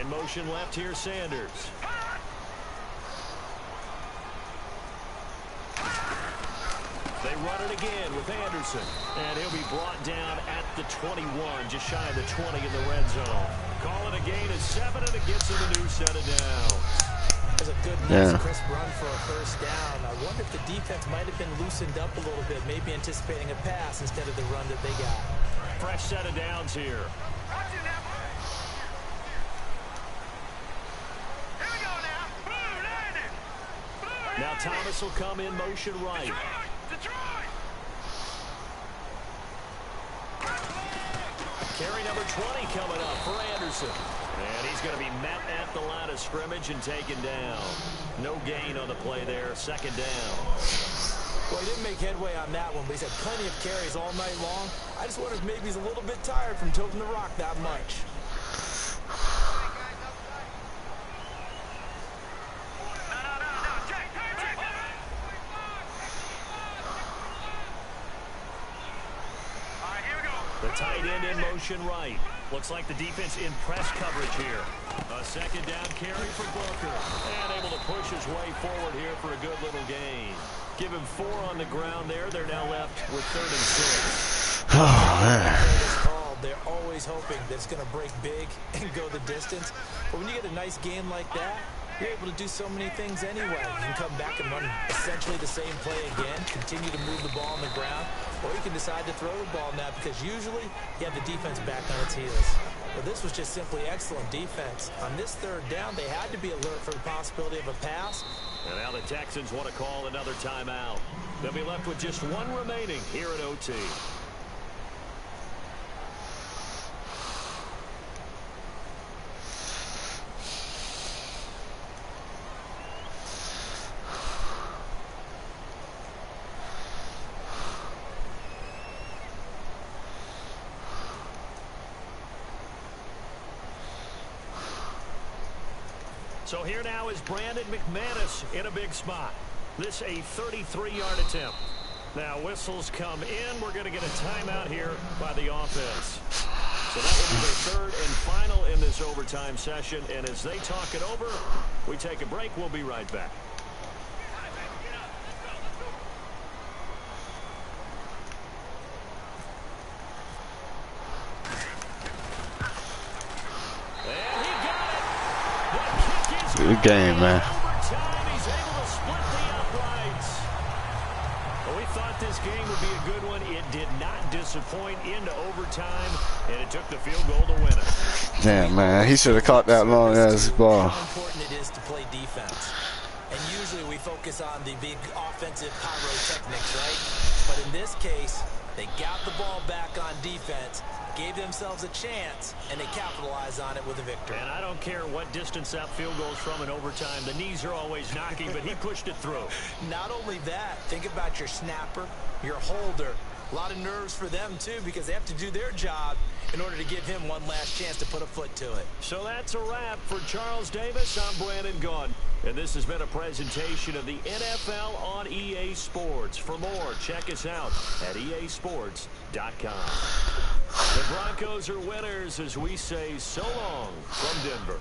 In motion left here, Sanders. They run it again with Anderson. And he'll be brought down at the 21, just shy of the 20 in the red zone. Call it a gain of 7, and it gets him a new set of downs. There's a good, nice, crisp run for a 1st down. I wonder if the defense might have been loosened up a little bit, maybe anticipating a pass instead of the run that they got. Fresh set of downs here. Now Thomas will come in motion right. Carry number 20 coming up for Anderson. And he's going to be met at the line of scrimmage and taken down. No gain on the play there. 2nd down. Well, he didn't make headway on that one, but he's had plenty of carries all night long. I just wonder if maybe he's a little bit tired from toting the rock that much. The tight end in motion right. Looks like the defense in press coverage here. A 2nd down carry for Booker. And able to push his way forward here for a good little gain. Give him 4 on the ground there. They're now left with 3rd and 6. Oh, man. They're always hoping that it's going to break big and go the distance. But when you get a nice game like that, you're able to do so many things anyway. You can come back and run essentially the same play again, continue to move the ball on the ground, or you can decide to throw the ball now, because usually you have the defense back on its heels. But this was just simply excellent defense. On this 3rd down, they had to be alert for the possibility of a pass. And now the Texans want to call another timeout. They'll be left with just 1 remaining here at OT. So here now is Brandon McManus in a big spot. This a 33-yard attempt. Now whistles come in. We're going to get a timeout here by the offense. So that will be their 3rd and final in this overtime session. And as they talk it over, we take a break. We'll be right back. Good game, man. He's able to split the uprights. Well, we thought this game would be a good one. It did not disappoint into overtime, and it took the field goal to win it. Damn, man. He should have caught that long-ass ball. How important it is to play defense. And usually we focus on the big offensive pyrotechnics, right? But in this case, they got the ball back on defense, gave themselves a chance, and they capitalized on it with a victory. And I don't care what distance that field goes from in overtime. The knees are always knocking, but he pushed it through. Not only that, think about your snapper, your holder. A lot of nerves for them, too, because they have to do their job in order to give him one last chance to put a foot to it. So that's a wrap for Charles Davis. I'm Brandon Gaudin. And this has been a presentation of the NFL on EA Sports. For more, check us out at easports.com. The Broncos are winners as we say so long from Denver.